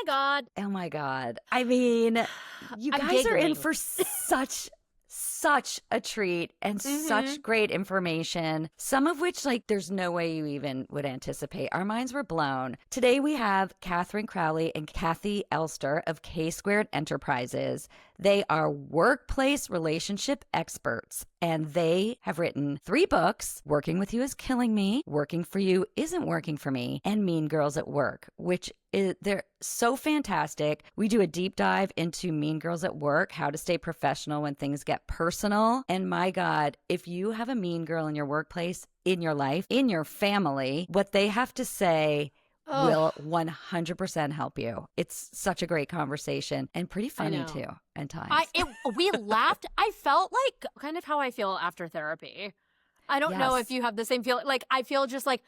my God. Oh my God. I mean, you I'm guys are in giggling. for such a treat and such great information, some of which, like, there's no way you even would anticipate. Our minds were blown. Today we have Katherine Crowley and Kathi Elster of K-Squared Enterprises. They are workplace relationship experts, and they have written 3 books: Working With You Is Killing Me, Working For You Isn't Working For Me, and Mean Girls at Work, which they're so fantastic. We do a deep dive into Mean Girls at Work, how to stay professional when things get personal. And my God, if you have a mean girl in your workplace, in your life, in your family, what they have to say will 100% help you. It's such a great conversation and pretty funny too at times. We laughed. I felt like kind of how I feel after therapy. I don't know if you have the same feeling. Like, I feel just like,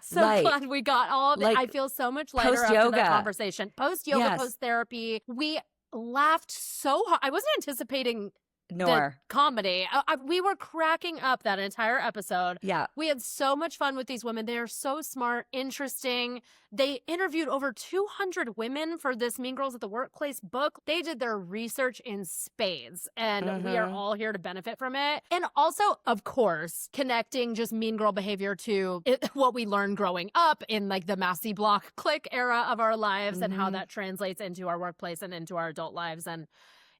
so Light. glad we got all of it. Like I feel so much lighter after that conversation. Post-yoga, post-therapy. We laughed so hard. I wasn't anticipating the comedy. We were cracking up that entire episode. Yeah. We had so much fun with these women. They are so smart, interesting. They interviewed over 200 women for this Mean Girls at the Workplace book. They did their research in spades, and we are all here to benefit from it. And also, of course, connecting just mean girl behavior to what we learned growing up in like the Massie Block clique era of our lives and how that translates into our workplace and into our adult lives. And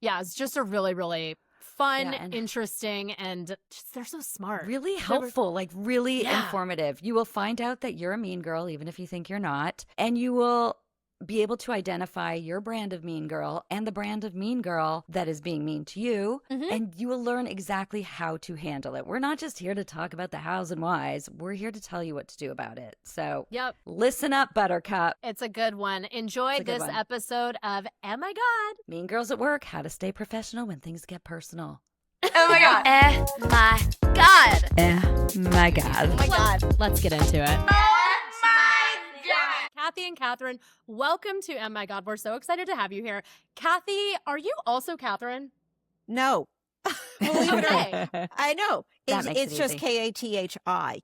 yeah, it's just a really, really fun, interesting, and just, they're so smart. Really helpful, like really informative. You will find out that you're a mean girl, even if you think you're not. And you will be able to identify your brand of mean girl and the brand of mean girl that is being mean to you. And you will learn exactly how to handle it. We're not just here to talk about the hows and whys. We're here to tell you what to do about it. So listen up, Buttercup. It's a good one. Enjoy this episode of EhMaGawd. Mean Girls at Work, how to stay professional when things get personal. Oh my God. EhMaGawd. EhMaGawd. Oh my God. Let's get into it. Kathi and Katherine, welcome to EhMaGawd. We're so excited to have you here. Kathi, are you also Katherine? No. Okay. I know. That makes It's it just easy. Kathi,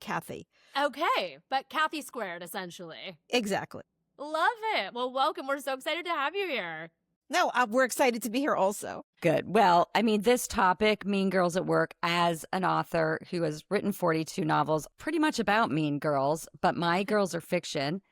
Kathi. Okay, but Kathi squared, essentially. Exactly. Love it. Well, welcome. We're so excited to have you here. No, we're excited to be here also. Good. Well, I mean, this topic, Mean Girls at Work, as an author who has written 42 novels pretty much about mean girls, but my girls are fiction.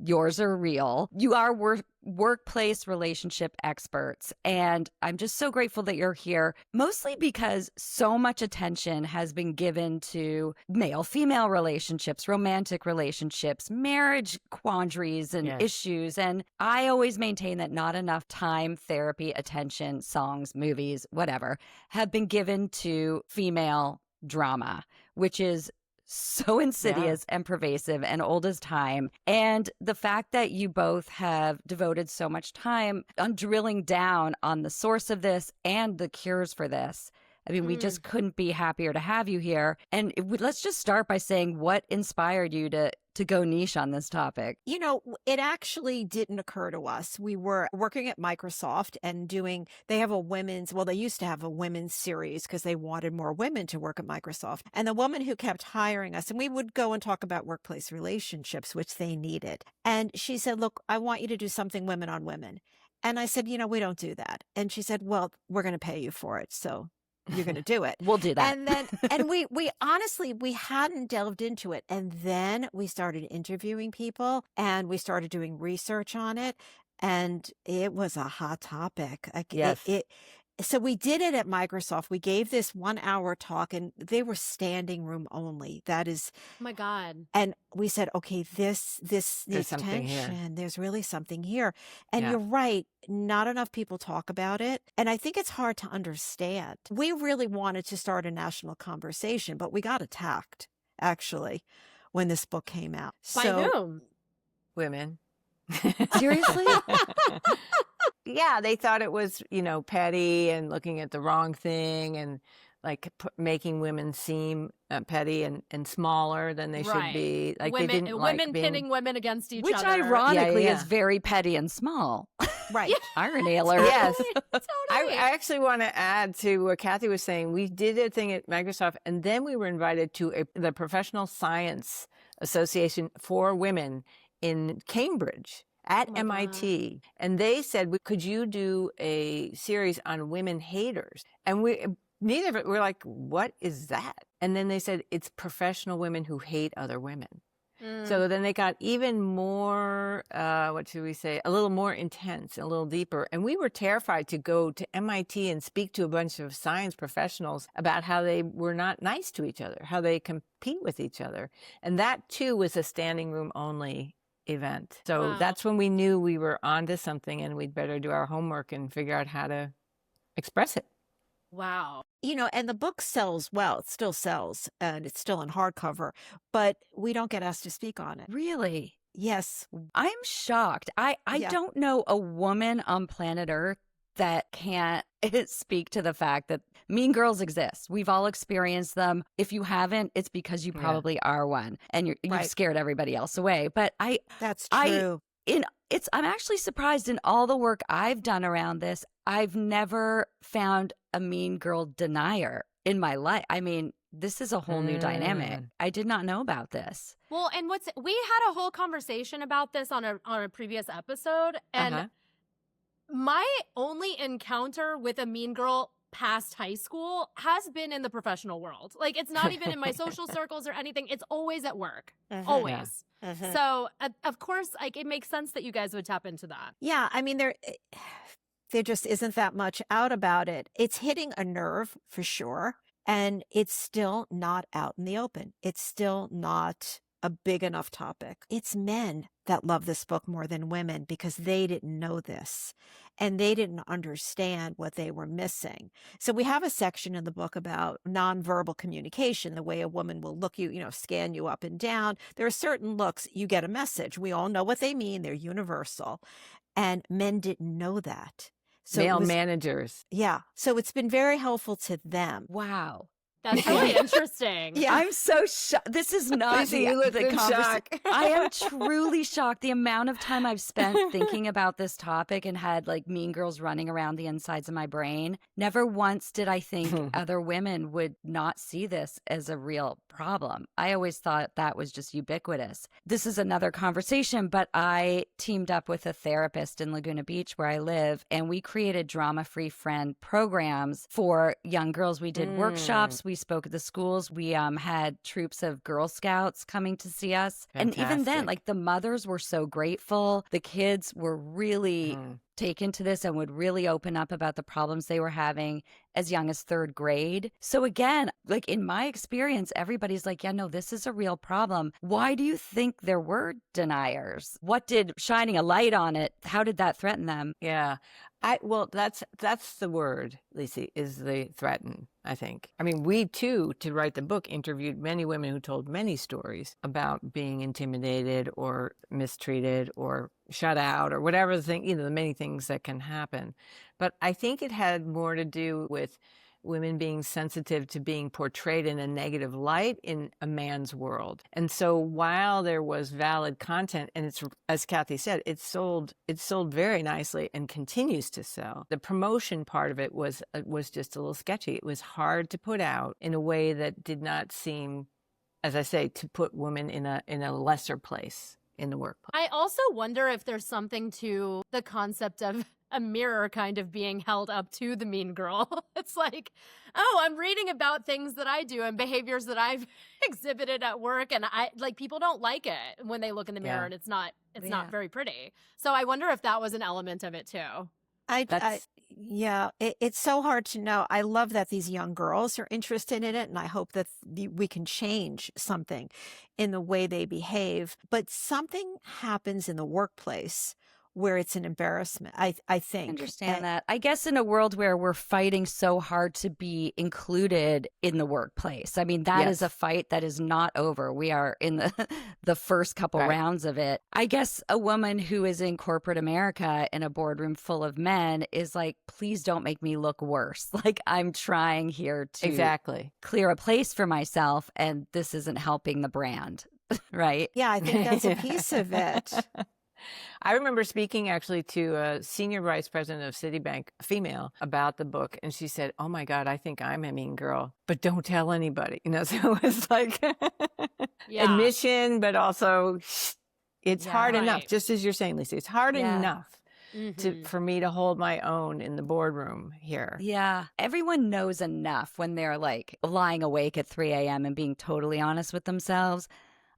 Yours are real. You are workplace relationship experts. And I'm just so grateful that you're here, mostly because so much attention has been given to male-female relationships, romantic relationships, marriage quandaries and issues. And I always maintain that not enough time, therapy, attention, songs, movies, whatever, have been given to female drama, which is so insidious and pervasive and old as time. And the fact that you both have devoted so much time on drilling down on the source of this and the cures for this. I mean, we just couldn't be happier to have you here. And let's just start by saying what inspired you to go niche on this topic. You know, it actually didn't occur to us. We were working at Microsoft and they have they used to have a women's series because they wanted more women to work at Microsoft. And the woman who kept hiring us, and we would go and talk about workplace relationships, which they needed. And she said, look, I want you to do something women on women. And I said, we don't do that. And she said, well, we're going to pay you for it. So you're going to do it. We'll do that. And then, and we honestly, we hadn't delved into it. And then we started interviewing people and we started doing research on it. And it was a hot topic. So we did it at Microsoft. We gave this 1-hour talk and they were standing room only. That is, oh my God. And we said, okay, this needs attention. There's really something here. And you're right. Not enough people talk about it. And I think it's hard to understand. We really wanted to start a national conversation, but we got attacked, actually, when this book came out. By whom? Women. Seriously? Yeah, they thought it was, petty and looking at the wrong thing and like making women seem petty and smaller than they should be. Like women, they didn't women pitting women against each which other. Which ironically is very petty and small. Right. Irony alert. Yes. Totally. I actually want to add to what Kathi was saying. We did a thing at Microsoft and then we were invited to the Professional Science Association for Women in Cambridge. at Oh my MIT. And they said, could you do a series on women haters? And neither of it, we're like, what is that? And then they said, it's professional women who hate other women. So then they got even more, what should we say, a little more intense, a little deeper. And we were terrified to go to MIT and speak to a bunch of science professionals about how they were not nice to each other, how they compete with each other. And that, too, was a standing room only event. So Wow. that's when we knew we were onto something and we'd better do our homework and figure out how to express it. Wow. You know, and the book sells well. It still sells, and it's still in hardcover, but we don't get asked to speak on it. Really? Yes. I'm shocked. I Yeah. don't know a woman on planet Earth that can't speak to the fact that mean girls exist. We've all experienced them. If you haven't, it's because you probably are one and you've Right. scared everybody else away. But That's I- true. I'm actually surprised in all the work I've done around this, I've never found a mean girl denier in my life. I mean, this is a whole new dynamic. I did not know about this. Well, and we had a whole conversation about this on a previous episode, and my only encounter with a mean girl past high school has been in the professional world. Like, it's not even in my social circles or anything. It's always at work. Always. So, of course, like, it makes sense that you guys would tap into that. Yeah, I mean, there just isn't that much out about it. It's hitting a nerve for sure, and it's still not out in the open. It's still not a big enough topic. It's men that love this book more than women because they didn't know this and they didn't understand what they were missing. So we have a section in the book about nonverbal communication, the way a woman will look you, scan you up and down. There are certain looks, you get a message. We all know what they mean. They're universal. And men didn't know that. So Male managers. Yeah. So it's been very helpful to them. Wow. That's really interesting. Yeah. I'm so shocked. This is not Lisa, you look in shock. I am truly shocked. The amount of time I've spent thinking about this topic and had like mean girls running around the insides of my brain. Never once did I think other women would not see this as a real problem. I always thought that was just ubiquitous. This is another conversation, but I teamed up with a therapist in Laguna Beach where I live, and we created drama-free friend programs for young girls. We did workshops. We spoke at the schools. We had troops of Girl Scouts coming to see us. And even then, like, the mothers were so grateful. The kids were really taken to this and would really open up about the problems they were having as young as third grade. So again, like in my experience, everybody's like, yeah, no, this is a real problem. Why do you think there were deniers? What did shining a light on it? How did that threaten them? Yeah. Well, that's the word, Lisa, is the threaten, I think. I mean, we too, to write the book, interviewed many women who told many stories about being intimidated or mistreated or shut out or whatever the thing, the many things that can happen. But I think it had more to do with women being sensitive to being portrayed in a negative light in a man's world. And so while there was valid content, and it's, as Kathi said, it sold very nicely and continues to sell. The promotion part of it was just a little sketchy. It was hard to put out in a way that did not seem, as I say, to put women in a lesser place in the workplace. I also wonder if there's something to the concept of a mirror kind of being held up to the mean girl. It's like, oh, I'm reading about things that I do and behaviors that I've exhibited at work, and people don't like it when they look in the mirror, and it's not very pretty. So I wonder if that was an element of it too. It's so hard to know. I love that these young girls are interested in it, and I hope that we can change something in the way they behave. But something happens in the workplace where it's an embarrassment, I think. I understand that. I guess in a world where we're fighting so hard to be included in the workplace. I mean, that is a fight that is not over. We are in the first couple rounds of it. I guess a woman who is in corporate America in a boardroom full of men is like, please don't make me look worse. Like, I'm trying here to clear a place for myself, and this isn't helping the brand, right? Yeah, I think that's a piece of it. I remember speaking actually to a senior vice president of Citibank, a female, about the book. And she said, oh my God, I think I'm a mean girl, but don't tell anybody. So it was like admission, but also, It's Yeah. hard enough, Right. just as you're saying, Lisa. It's hard Yeah. enough Mhm. for me to hold my own in the boardroom here. Yeah. Everyone knows enough when they're like lying awake at 3 a.m. and being totally honest with themselves.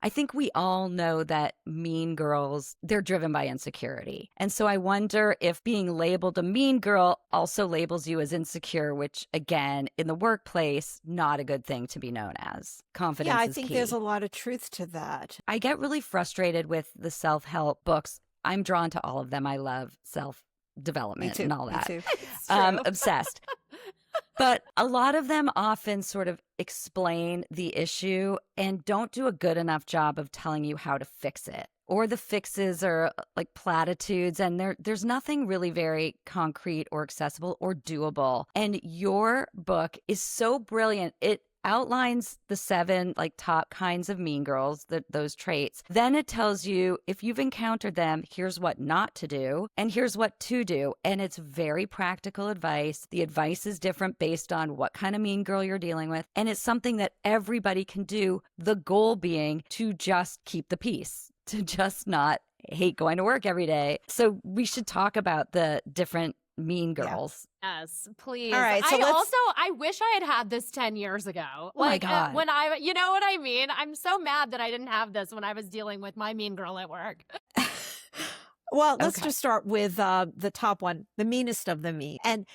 I think we all know that mean girls, they're driven by insecurity. And so I wonder if being labeled a mean girl also labels you as insecure, which again, in the workplace, not a good thing to be known as. Confidence Yeah, I is think key. there's a lot of truth to that. I get really frustrated with the self-help books. I'm drawn to all of them. I love self-development and all that. Me too. It's true. Obsessed. But a lot of them often sort of explain the issue and don't do a good enough job of telling you how to fix it. Or the fixes are like platitudes, and there's nothing really very concrete or accessible or doable. And your book is so brilliant. It outlines the 7 like top kinds of mean girls, those traits. Then it tells you if you've encountered them, here's what not to do and here's what to do. And it's very practical advice. The advice is different based on what kind of mean girl you're dealing with. And it's something that everybody can do. The goal being to just keep the peace, to just not hate going to work every day. So we should talk about the different mean girls. Yes, please. All right, so I wish I had this 10 years ago. Oh my God. When you know what I mean? I'm so mad that I didn't have this when I was dealing with my mean girl at work. Well, let's Okay. just start with the top one, the meanest of the mean. And,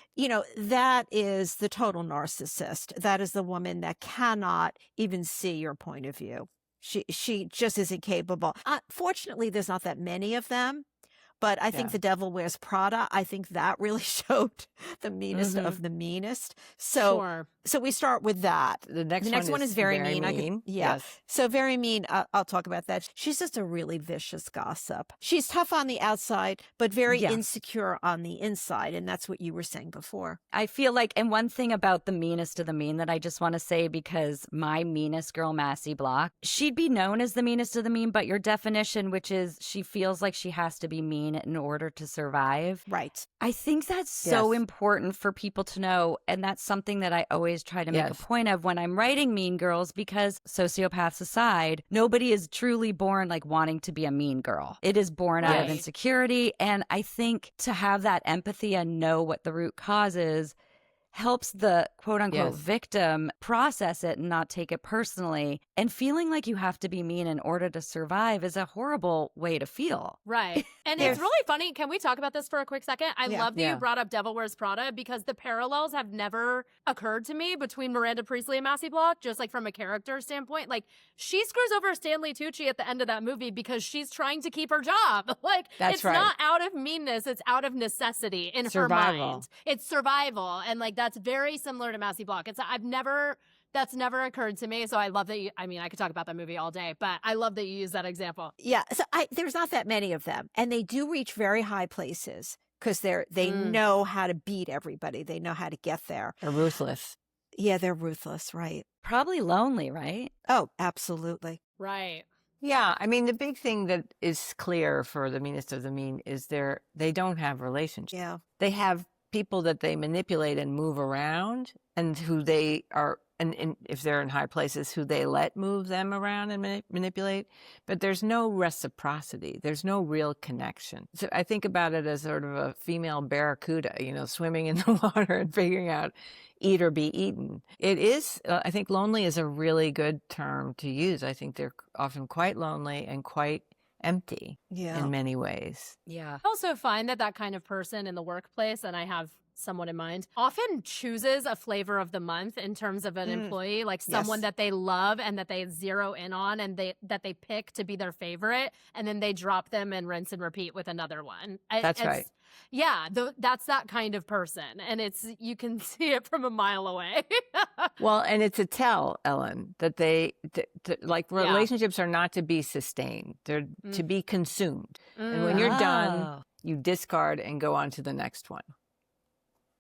that is the total narcissist. That is the woman that cannot even see your point of view. She just isn't capable. Fortunately, there's not that many of them. But I think Yeah. The Devil Wears Prada, I think that really showed the meanest Mhm. of the meanest. So Sure. so we start with that. The next one is very mean. mean. Yeah. Yes. So very mean. I'll talk about that. She's just a really vicious gossip. She's tough on the outside, but very Yeah. insecure on the inside. And that's what you were saying before. I feel like, and one thing about the meanest of the mean that I just want to say, because my meanest girl, Massie Block, she'd be known as the meanest of the mean, but your definition, which is she feels like she has to be mean in order to survive. Right. I think that's so Yes. important for people to know. And that's something that I always try to make Yes. a point of when I'm writing Mean Girls, because sociopaths aside, nobody is truly born like wanting to be a mean girl. It is born out of Right. insecurity. And I think to have that empathy and know what the root cause is helps the quote unquote Yes. victim process it and not take it personally. And feeling like you have to be mean in order to survive is a horrible way to feel. Right. And There's- it's really funny. Can we talk about this for a quick second? I Yeah. love that Yeah. you brought up Devil Wears Prada, because the parallels have never occurred to me between Miranda Priestley and Massie Block, just like from a character standpoint. Like, she screws over Stanley Tucci at the end of that movie because she's trying to keep her job. Like, That's it's right. not out of meanness, it's out of necessity in her Survival. mind. It's survival. And like, that's very similar to Massie Block. That's never occurred to me. So I love that I could talk about that movie all day, but I love that you use that example. Yeah. So there's not that many of them. And they do reach very high places because they know how to beat everybody. They know how to get there. They're ruthless. Yeah, they're ruthless, right? Probably lonely, right? Oh, absolutely. Right. Yeah, I mean, the big thing that is clear for the meanest of the mean is they don't have relationships. Yeah. They have people that they manipulate and move around, and who they are, and if they're in high places, who they let move them around and manipulate. But there's no reciprocity. There's no real connection. So I think about it as sort of a female barracuda, swimming in the water and figuring out eat or be eaten. It is, I think lonely is a really good term to use. I think they're often quite lonely and quite empty Yeah. in many ways. Yeah. I also find that kind of person in the workplace, and I have someone in mind, often chooses a flavor of the month in terms of an employee, like someone Yes. that they love and that they zero in on and that they pick to be their favorite, and then they drop them and rinse and repeat with another one. That's right. Yeah, that's that kind of person, and you can see it from a mile away. Well, and it's a tell, Ellen, that relationships are not to be sustained. They're to be consumed. And when you're done, Oh, you discard and go on to the next one.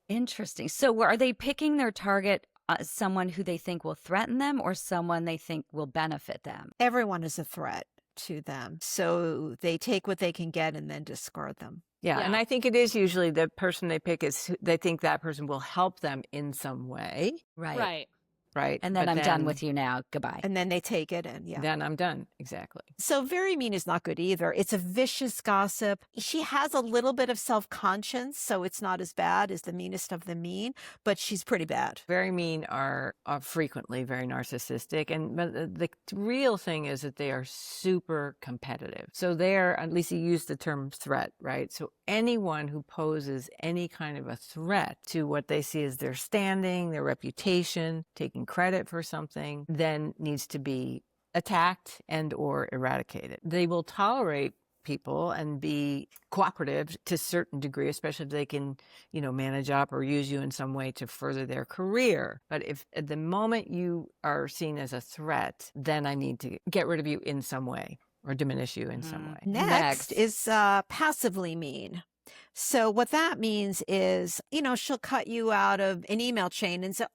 interesting. So are they picking their target someone who they think will threaten them or someone they think will benefit them? Everyone is a threat to them. So they take what they can get and then discard them. Yeah, Yeah. and I think it is usually the person they pick is they think that person will help them in some way. Right. Right. right? And then But I'm done with you now. Goodbye. And then they take it and Then I'm done. Exactly. So very mean is not good either. It's a vicious gossip. She has a little bit of self-conscience, so it's not as bad as the meanest of the mean, but she's pretty bad. Very mean are frequently very narcissistic. And but the real thing is that they are super competitive. So they're, at least you use the term threat, right? So anyone who poses any kind of a threat to what they see as their standing, their reputation, taking credit for something, then needs to be attacked and or eradicated. They will tolerate people and be cooperative to a certain degree, especially if they can, manage up or use you in some way to further their career. But if at the moment you are seen as a threat, then I need to get rid of you in some way or diminish you in some way. Next is passively mean. So what that means is, she'll cut you out of an email chain and say,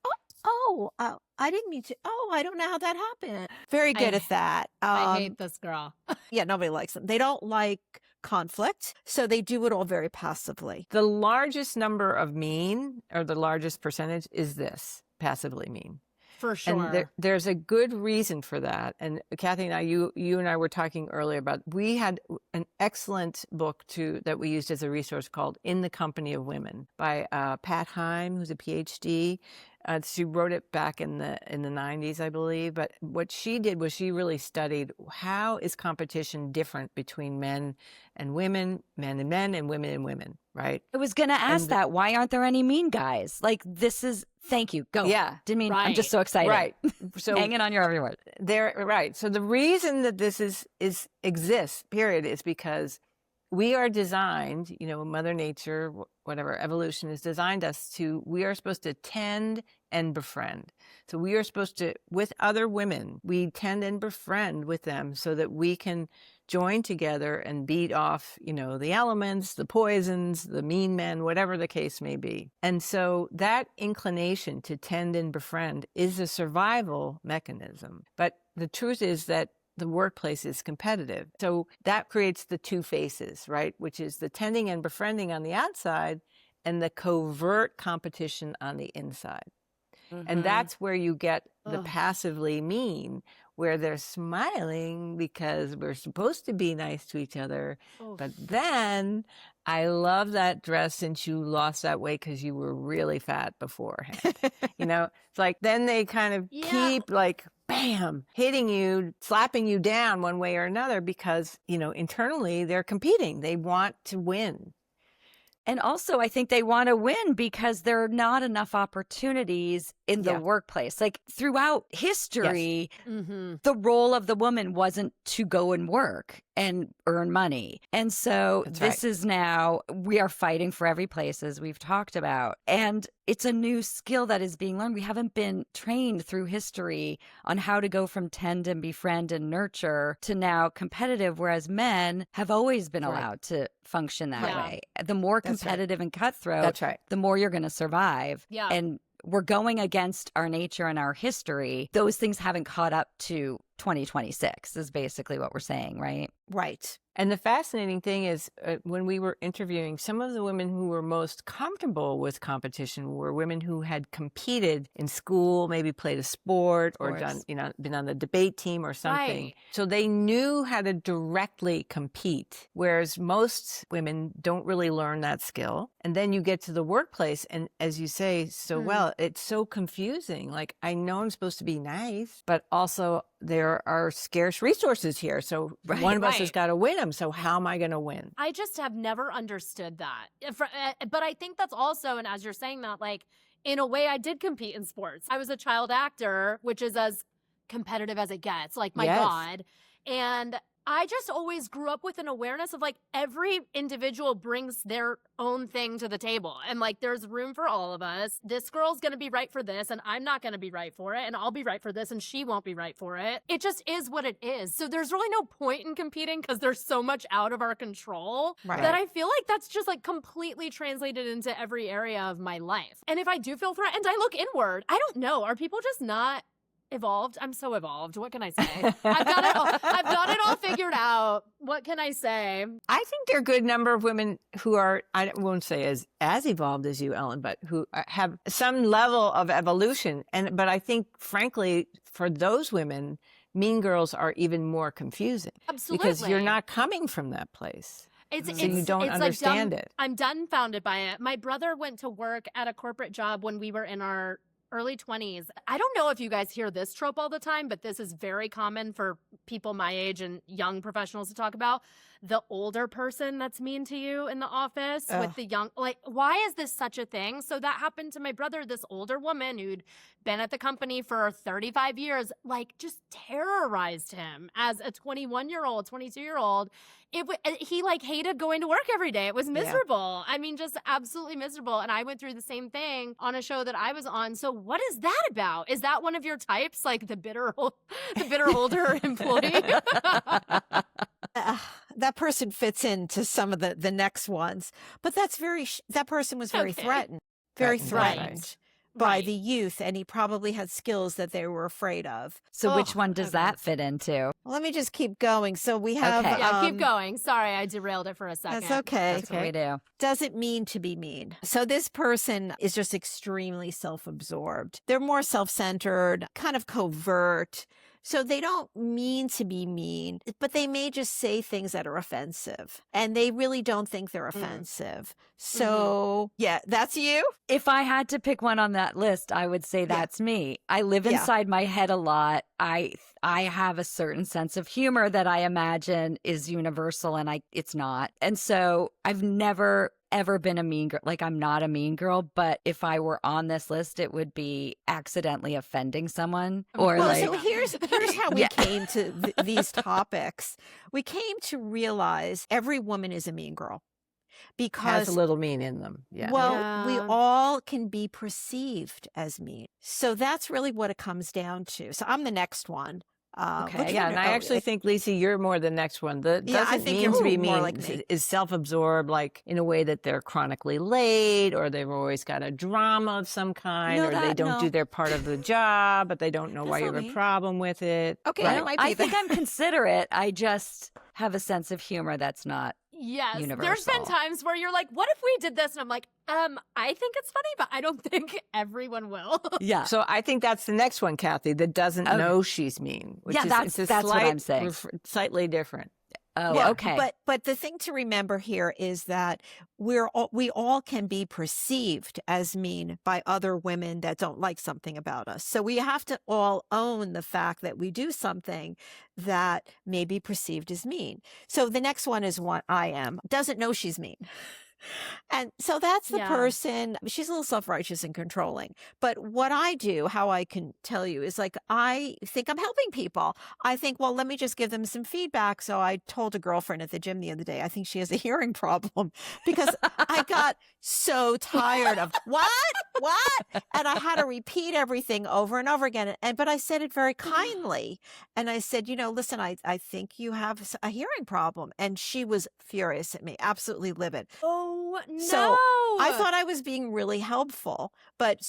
I didn't mean to. Oh, I don't know how that happened. Very good at that. I hate this girl. Yeah, nobody likes them. They don't like conflict, so they do it all very passively. The largest number of mean, or the largest percentage, is this, passively mean. For sure. And there's a good reason for that. And Kathi and I, you and I were talking earlier about, we had an excellent book that we used as a resource called In the Company of Women by Pat Heim, who's a PhD. She wrote it back in the 90s, I believe. But what she did was she really studied how is competition different between men and women, men and men, and women, right? I was going to ask that. Why aren't there any mean guys? Like, this is, thank you. Go. Yeah. Didn't mean, Right. I'm just so excited. Right. So hanging on your every word. Right. So the reason that this exists, period, is because we are designed, Mother Nature, whatever, evolution has designed us we are supposed to tend and befriend. So we are supposed to, with other women, we tend and befriend with them so that we can join together and beat off, the elements, the poisons, the mean men, whatever the case may be. And so that inclination to tend and befriend is a survival mechanism. But the truth is that the workplace is competitive. So that creates the two faces, right? Which is the tending and befriending on the outside and the covert competition on the inside. Mm-hmm. And that's where you get the passively mean, where they're smiling because we're supposed to be nice to each other. But then, I love that dress since you lost that weight because you were really fat beforehand. It's like, then they kind of keep bam, hitting you, slapping you down one way or another because, internally they're competing. They want to win. And also, I think they want to win because there are not enough opportunities in the workplace. Like throughout history, the role of the woman wasn't to go and work and earn money. And so this is now, we are fighting for every place, as we've talked about. And it's a new skill that is being learned. We haven't been trained through history on how to go from tend and befriend and nurture to now competitive, whereas men have always been allowed to function that way. The more competitive and cutthroat, the more you're going to survive. Yeah. And we're going against our nature and our history. Those things haven't caught up to 2026 is basically what we're saying, right? Right. And the fascinating thing is when we were interviewing, some of the women who were most comfortable with competition were women who had competed in school, maybe played a sport or done, been on the debate team or something. Right. So they knew how to directly compete, whereas most women don't really learn that skill. And then you get to the workplace and, as you say so well, it's so confusing. Like, I know I'm supposed to be nice, but also there are scarce resources here. So one of us has got to win them. So how am I going to win? I just have never understood that. But I think that's also, and as you're saying that, in a way, I did compete in sports. I was a child actor, which is as competitive as it gets, my God. And I just always grew up with an awareness of every individual brings their own thing to the table. And there's room for all of us. This girl's going to be right for this and I'm not going to be right for it. And I'll be right for this and she won't be right for it. It just is what it is. So there's really no point in competing because there's so much out of our control that I feel like that's just completely translated into every area of my life. And if I do feel threatened, I look inward. I don't know. Are people just not evolved. I'm so evolved. What can I say? I've got it all figured out. What can I say? I think there are a good number of women who are, I won't say as evolved as you, Ellen, but who have some level of evolution. But I think, frankly, for those women, Mean Girls are even more confusing. Absolutely. Because you're not coming from that place. So you don't understand it. I'm dumbfounded by it. My brother went to work at a corporate job when we were in our early 20s. I don't know if you guys hear this trope all the time, but this is very common for people my age and young professionals to talk about. The older person that's mean to you in the office with the young, like, why is this such a thing? So that happened to my brother, this older woman who'd been at the company for 35 years, like just terrorized him as a 21-year-old, 22-year-old. He like hated going to work every day. It was miserable. I mean, just absolutely miserable. And I went through the same thing on a show that I was on. So what is that about? Is that one of your types? Like the bitter older employee? That person fits into some of the next ones, but that person was very threatened by the youth, and he probably had skills that they were afraid of. So which one does that fit into? Well, let me just keep going. So we have keep going. Sorry, I derailed it for a second. That's okay. That's what we do. Doesn't mean to be mean. So this person is just extremely self-absorbed. They're more self-centered, kind of covert. So they don't mean to be mean, but they may just say things that are offensive, and they really don't think they're offensive. So yeah, that's you. If I had to pick one on that list, I would say that's me. I live inside my head a lot. I have a certain sense of humor that I imagine is universal, and it's not. And so I've never ever been a mean girl. Like, I'm not a mean girl, but if I were on this list, it would be accidentally offending someone. Or so here's how we came to these topics. We came to realize every woman is a mean girl. Because has a little mean in them. Yeah. Well, we all can be perceived as mean. So that's really what it comes down to. So I'm the next one. Okay. Yeah, and I actually think, Lisa, you're more the next one. I think you're to be mean more like me. Is self-absorbed, like in a way that they're chronically late, or they've always got a drama of some kind, or they don't do their part of the job, but they don't know why you have a problem with it. Okay, right. I think I'm considerate. I just have a sense of humor that's not universal. There's been times where you're like, what if we did this? And I'm like, I think it's funny, but I don't think everyone will. Yeah. So I think that's the next one, Kathi, that doesn't know she's mean. Which that's what I'm saying. Slightly different. Oh, yeah, okay. But the thing to remember here is that we all can be perceived as mean by other women that don't like something about us. So we have to all own the fact that we do something that may be perceived as mean. So the next one is what I am. Doesn't know she's mean. And so that's the person. She's a little self-righteous and controlling. But what I do, how I can tell you, is like, I think I'm helping people. I think, well, let me just give them some feedback. So I told a girlfriend at the gym the other day, I think she has a hearing problem, because I got so tired of what? And I had to repeat everything over and over again. But I said it very kindly. And I said, listen, I think you have a hearing problem. And she was furious at me, absolutely livid. Oh, no. So I thought I was being really helpful, but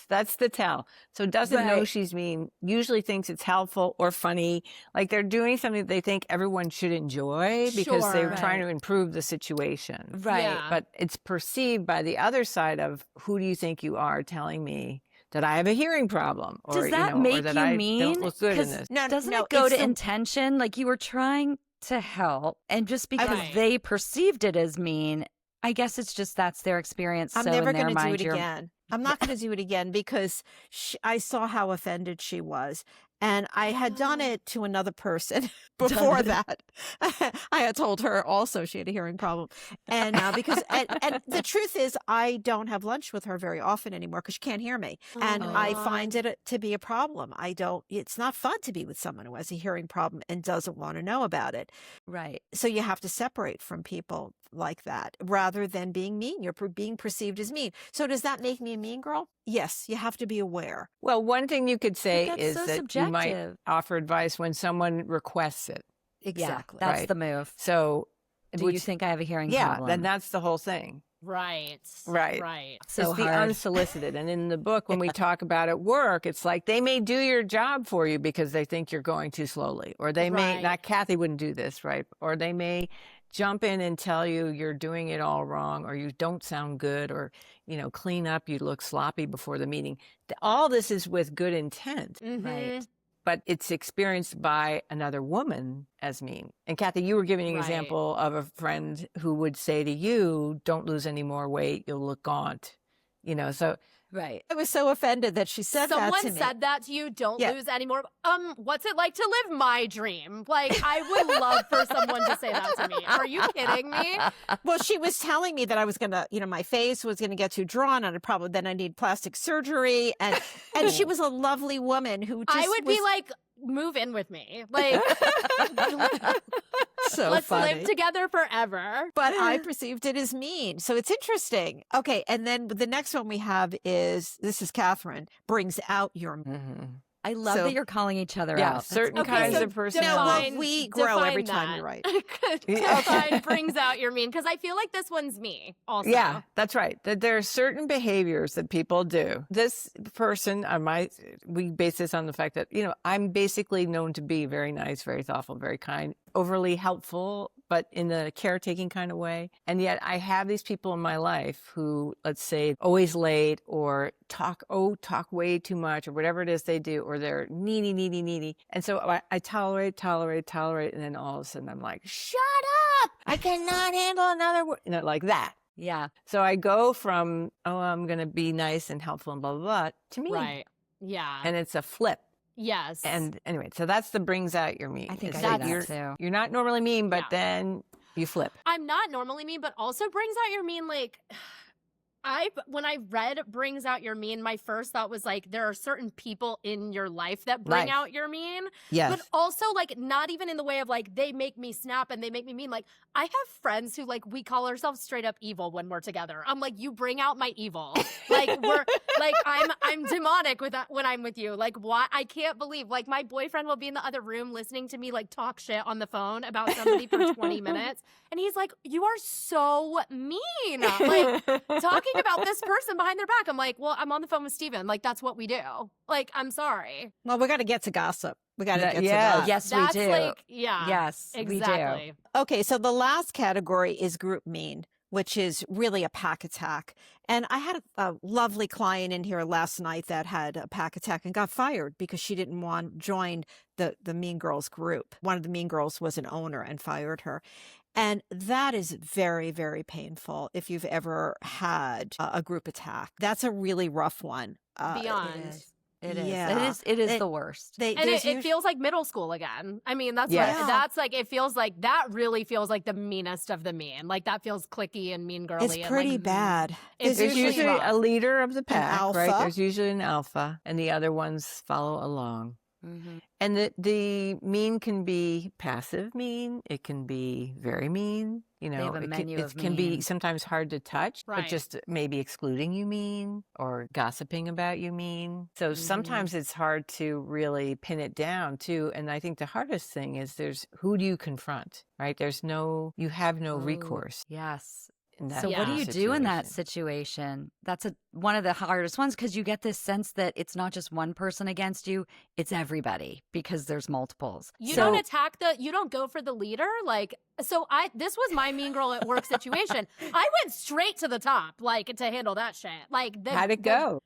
that's the tell. So doesn't know she's mean, usually thinks it's helpful or funny. Like they're doing something that they think everyone should enjoy because they're trying to improve the situation. Right. Yeah. But it's perceived by the other side of, who do you think you are telling me that I have a hearing problem? Or, does that make or that you I mean? don't look good in this. Doesn't it go to intention? Like, you were trying to help, and just because they perceived it as mean, I guess it's just that's their experience. I'm never going to do it again. I'm not going to do it again because I saw how offended she was. And I had done it to another person before that. I had told her also she had a hearing problem. And because and the truth is, I don't have lunch with her very often anymore because she can't hear me. And I find it to be a problem. It's not fun to be with someone who has a hearing problem and doesn't want to know about it. Right. So you have to separate from people like that rather than being mean. You're being perceived as mean. So does that make me a mean girl? Yes, you have to be aware. Well, one thing you could say is so that subjective. You might offer advice when someone requests it. Exactly. Yeah, that's the move. So do you think I have a hearing problem? Yeah, then that's the whole thing. Right. Right. Right. So it's the hard. unsolicited. And in the book, when we talk about at work, it's like they may do your job for you because they think you're going too slowly, or they may, Right. not Kathi wouldn't do this, right? Or they may jump in and tell you you're doing it all wrong, or you don't sound good, or, clean up, you look sloppy before the meeting. All this is with good intent. Right. But it's experienced by another woman as mean. And Kathi, you were giving an Right. example of a friend who would say to you, don't lose any more weight, you'll look gaunt. So Right. I was so offended that she said that to Someone me. said that to you, don't Yeah. lose anymore. What's it like to live my dream? Like, I would love for someone to say that to me. Are you kidding me? Well, she was telling me that I was going to, my face was going to get too drawn and then I need plastic surgery. And she was a lovely woman who just I would be like, move in with me. Like, so let's funny. live together forever. But I perceived it as mean. So it's interesting. Okay. And then the next one we have this is Katherine, brings out your. I love So- that you're calling each other Yeah, out. That's certain Okay, kinds so of personalities. well, define- we grow define every time that. you're right. Define brings out your mean, because I feel like this one's me also. Yeah, that's right. That there are certain behaviors that people do. This person, we base this on the fact that, I'm basically known to be very nice, very thoughtful, very kind, overly helpful, but in a caretaking kind of way. And yet I have these people in my life who, let's say, always late, or talk way too much, or whatever it is they do, or they're needy. And so I tolerate. And then all of a sudden I'm like, shut up. I cannot handle another word, like that. Yeah. So I go from, I'm going to be nice and helpful and blah, blah, blah, to me. Right. Yeah. And it's a flip. Yes. And anyway, so that's the brings out your mean. I think is I that do you're, that too. You're not normally mean, but Yeah. then you flip. I'm not normally mean, but also brings out your mean. Like, when I read brings out your mean, my first thought was like, there are certain people in your life that bring out your mean. Yes. But also, like, not even in the way of like, they make me snap and they make me mean. Like, I have friends who, like, we call ourselves straight up evil when we're together. I'm like, you bring out my evil. Like, we're like, I'm demonic with that when I'm with you. Like, why? I can't believe, like, my boyfriend will be in the other room listening to me, like, talk shit on the phone about somebody for 20 minutes. And he's like, you are so mean. Like, talking about this person behind their back. I'm like, well, I'm on the phone with Steven. Like, that's what we do. Like, I'm sorry. Well, we got to get to gossip. We got to get to yes. that. Yes, That's we do. like, yeah. Yes, Exactly. Okay, so the last category is group mean, which is really a pack attack. And I had a lovely client in here last night that had a pack attack and got fired because she didn't want to join the Mean Girls group. One of the Mean Girls was an owner and fired her. And that is very, very painful if you've ever had a group attack. That's a really rough one. Beyond. It is. Yeah. It is the worst. And it feels like middle school again. I mean, that's Yes. what, that's like, it feels like, that really feels like the meanest of the mean. Like, that feels clicky and mean girly. It's and, pretty like, bad. It's There's usually usually rough. a leader of the pack, right? alpha. There's usually an alpha, and the other ones follow along. Mhm. And the mean can be passive mean. It can be very mean. have a menu it of can be mean. sometimes hard to touch, but Right. just maybe excluding you mean, or gossiping about you mean. So sometimes it's hard to really pin it down too. And I think the hardest thing is who do you confront, right? You have no Oh, recourse. Yes. In that So what do you do in that situation. situation? That's one of the hardest ones, because you get this sense that it's not just one person against you, it's everybody, because there's multiples. You So- don't attack you don't go for the leader. Like, so this was my mean girl at work situation. I went straight to the top, like, to handle that shit. Like, How'd it go?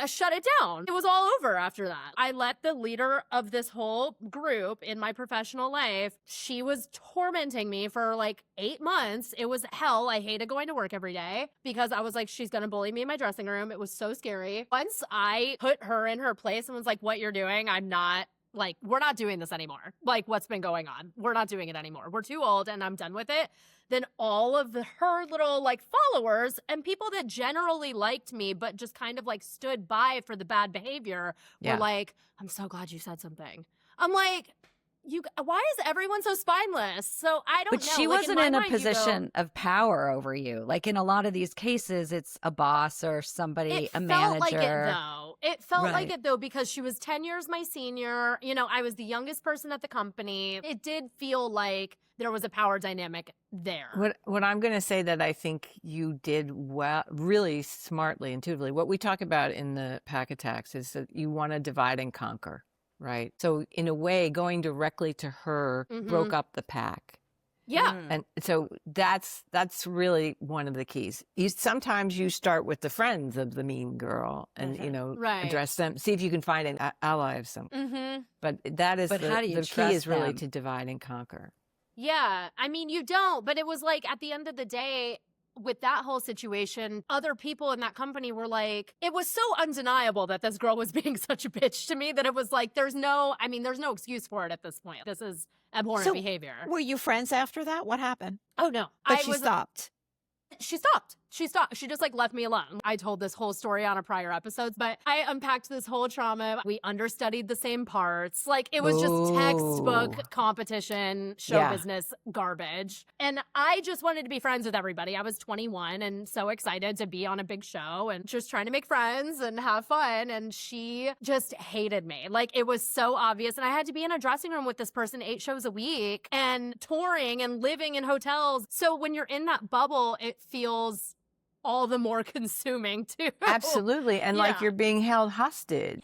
Shut it down. It was all over after that. I let the leader of this whole group in my professional life, she was tormenting me for like 8 months. It was hell. I hated going to work every day because I was like, she's going to bully me in my dressing room. It was so scary. Once I put her in her place and was like, what you're doing, I'm not. Like, we're not doing this anymore. Like, what's been going on? We're not doing it anymore. We're too old and I'm done with it. Then all of her little, like, followers and people that generally liked me but just kind of, like, stood by for the bad behavior were like, I'm so glad you said something. I'm like, why is everyone so spineless? So I don't But know. she Like, wasn't my in a mind, you go, position of power over you. Like in a lot of these cases, it's a boss or somebody, it a felt manager. like it though. It felt like Right. it, though, because she was 10 years my senior. You know, I was the youngest person at the company. It did feel like there was a power dynamic there. What I'm going to say that I think you did well, really smartly, intuitively, what we talk about in the pack attacks is that you want to divide and conquer, right? So in a way, going directly to her broke up the pack. Yeah. And so that's really one of the keys. Sometimes you start with the friends of the mean girl and, you know, Right. address them, see if you can find an ally of some. But that is But how do you the key trust is really them? to divide and conquer. Yeah. I mean, you don't, but it was like at the end of the day, with that whole situation, other people in that company were like, it was so undeniable that this girl was being such a bitch to me that it was like, there's no excuse for it at this point. This is abhorrent behavior. Were you friends after that? What happened? Oh, no. But she stopped. She stopped. She stopped. She just like left me alone. I told this whole story on a prior episode, but I unpacked this whole trauma. We understudied the same parts. Like it was just textbook competition, show business garbage. And I just wanted to be friends with everybody. I was 21 and so excited to be on a big show and just trying to make friends and have fun. And she just hated me. Like it was so obvious. And I had to be in a dressing room with this person 8 shows a week and touring and living in hotels. So when you're in that bubble, it feels all the more consuming too. Absolutely. And like you're being held hostage.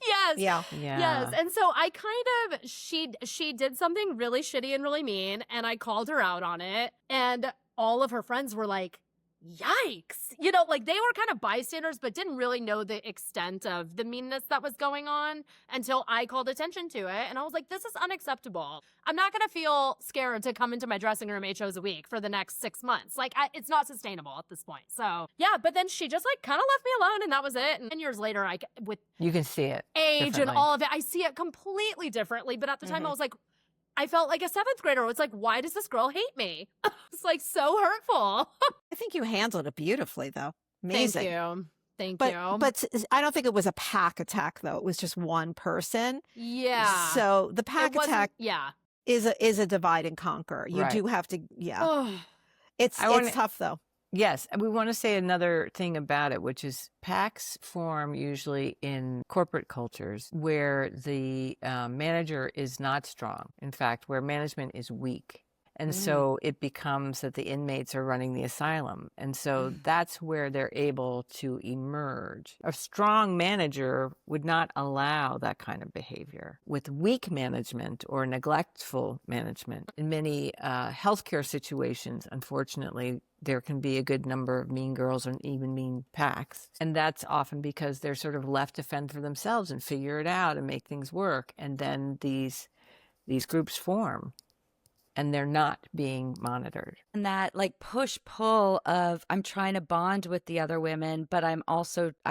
Yes. Yeah. Yes. And so I kind of, she did something really shitty and really mean, and I called her out on it. And all of her friends were like, yikes. You know, like they were kind of bystanders, but didn't really know the extent of the meanness that was going on until I called attention to it. And I was like, this is unacceptable. I'm not going to feel scared to come into my dressing room 8 shows a week for the next 6 months. Like, it's not sustainable at this point. So, yeah, but then she just like kind of left me alone and that was it. And 10 years later, with you can see it. Age and all of it, I see it completely differently. But at the time, I was like, I felt like a 7th grader. It's like, why does this girl hate me? It's like so hurtful. I think you handled it beautifully, though. Amazing. Thank you. But I don't think it was a pack attack, though. It was just one person. Yeah. So the pack attack is a divide and conquer. You Right. do have to, Oh, It's tough, though. Yes. And we want to say another thing about it, which is packs form usually in corporate cultures where the manager is not strong. In fact, where management is weak. And so it becomes that the inmates are running the asylum. And so that's where they're able to emerge. A strong manager would not allow that kind of behavior. With weak management or neglectful management, in many healthcare situations, unfortunately, there can be a good number of mean girls and even mean packs. And that's often because they're sort of left to fend for themselves and figure it out and make things work. And then these groups form. And they're not being monitored. And that like push-pull of I'm trying to bond with the other women, but I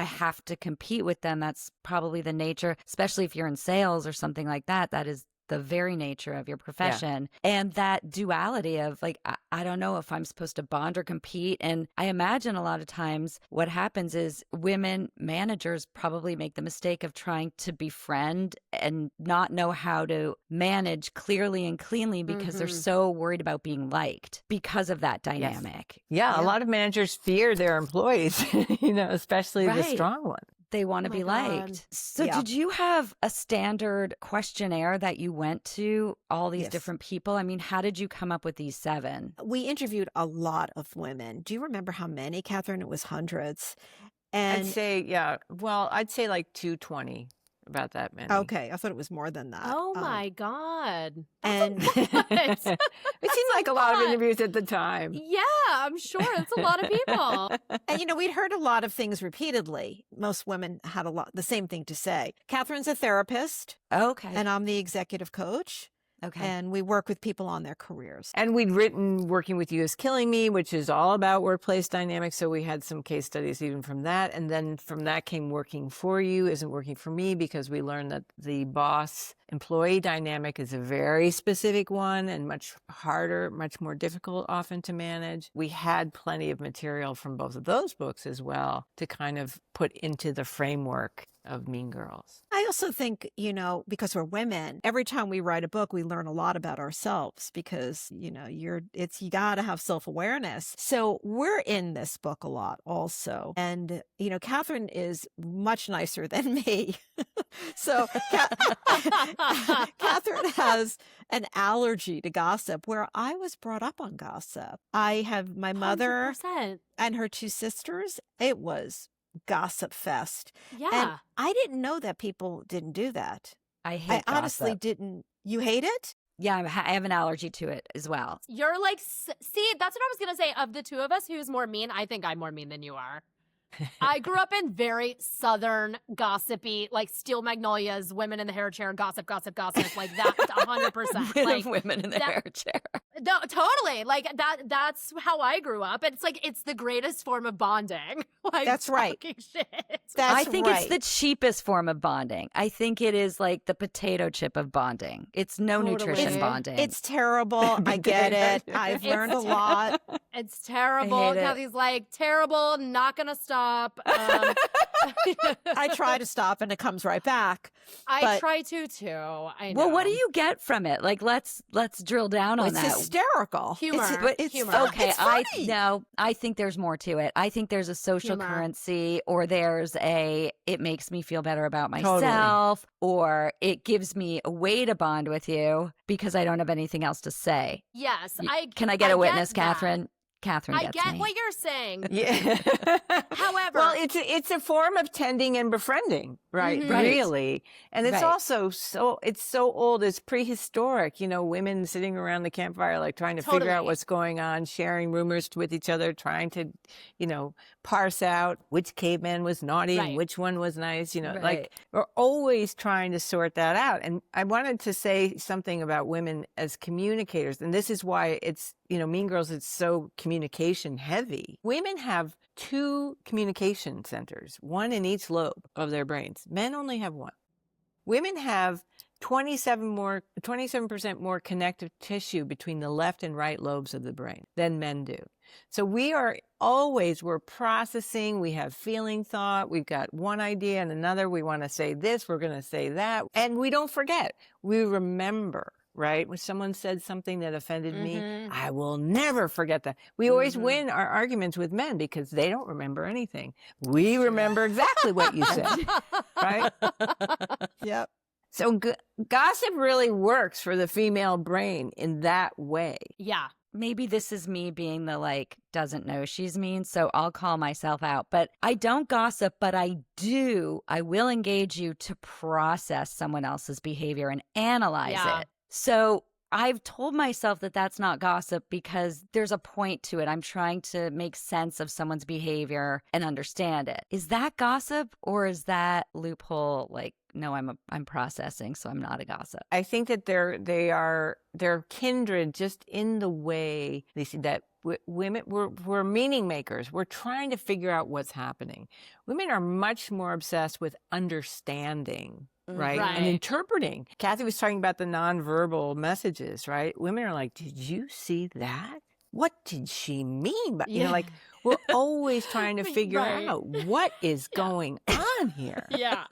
have to compete with them. That's probably the nature, especially if you're in sales or something like that. That is the very nature of your profession. And that duality of like, I don't know if I'm supposed to bond or compete. And I imagine a lot of times what happens is women managers probably make the mistake of trying to befriend and not know how to manage clearly and cleanly because they're so worried about being liked because of that dynamic. Yeah, a lot of managers fear their employees, especially the strong ones. They want to Oh be my God. liked. So did you have a standard questionnaire that you went to all these Yes. different people? I mean, how did you come up with these 7? We interviewed a lot of women. Do you remember how many, Catherine? It was hundreds. And I'd say like 220, about that many. okay, I thought it was more than that. oh my God. And That's a lot. It seemed like a lot of interviews at the time. Yeah, I'm sure it's a lot of people. and we'd heard a lot of things repeatedly. Most women had the same thing to say. Catherine's a therapist, Okay. and I'm the executive coach. Okay. And we work with people on their careers. And we'd written Working With You Is Killing Me, which is all about workplace dynamics. So we had some case studies even from that. And then from that came Working For You Isn't Working For Me, because we learned that the boss-employee dynamic is a very specific one and much harder, much more difficult often to manage. We had plenty of material from both of those books as well to kind of put into the framework of Mean Girls. I also think, because we're women, every time we write a book, we learn a lot about ourselves because, you got to have self-awareness. So we're in this book a lot also. And, Katherine is much nicer than me. So Katherine has an allergy to gossip where I was brought up on gossip. I have my mother 100%. and her two sisters. It was gossip fest. Yeah. And I didn't know that people didn't do that. I hate I honestly gossip. didn't. You hate it? Yeah, I have an allergy to it as well. You're like, see, that's what I was going to say. Of the two of us, who's more mean? I think I'm more mean than you are. I grew up in very Southern gossipy, like Steel Magnolias, women in the hair chair, gossip, like that, 100%. Like Women in the hair chair. No, totally. Like that's how I grew up. It's like, it's the greatest form of bonding. Like, That's right. talking shit. That's I think right. it's the cheapest form of bonding. I think it is like the potato chip of bonding. It's no Totally. nutrition bonding. It's terrible. I get it. I've learned a lot. It's terrible. I hate it. Kathy's like, terrible, not gonna stop. I try to stop and it comes right back. I But- try to too. I know. Well, what do you get from it? Like, let's drill down on It's that. hysterical. Humor. It's Humor. Okay, It's funny. I think there's more to it. I think there's a social Humor. currency, or there's it makes me feel better about myself, or it gives me a way to bond with you because I don't have anything else to say. Yes, Can I get a witness, get that. Katherine? Katherine I gets get me. what you're saying. Yeah. However, well, it's a form of tending and befriending, right? Mhm. Right. Really. And it's Right. also it's so old, it's prehistoric, women sitting around the campfire, like trying to figure out Totally. what's going on, sharing rumors with each other, trying to, parse out which caveman was naughty Right. and which one was nice, Right. like we're always trying to sort that out. And I wanted to say something about women as communicators. And this is why it's, Mean Girls, it's so communication heavy. Women have 2 communication centers, one in each lobe of their brains. Men only have one. Women have 27% more connective tissue between the left and right lobes of the brain than men do. So we're processing, we have feeling thought, we've got one idea and another, we want to say this, we're going to say that, and we don't forget, we remember. Right? When someone said something that offended me, Mhm. I will never forget that. We always Mhm. win our arguments with men because they don't remember anything. We remember exactly what you said, right? Yep. So gossip really works for the female brain in that way. Yeah. Maybe this is me being the doesn't know she's mean, so I'll call myself out. But I don't gossip, but I will engage you to process someone else's behavior and analyze Yeah. it. So I've told myself that that's not gossip because there's a point to it. I'm trying to make sense of someone's behavior and understand it. Is that gossip, or is that loophole no, I'm processing, so I'm not a gossip? I think that they're kindred just in the way they see that women, we're meaning makers. We're trying to figure out what's happening. Women are much more obsessed with understanding. Right? Right. And interpreting. Kathi was talking about the nonverbal messages, right? Women are like, did you see that? What did she mean? But, we're always trying to figure Right. out what is going on here. Yeah.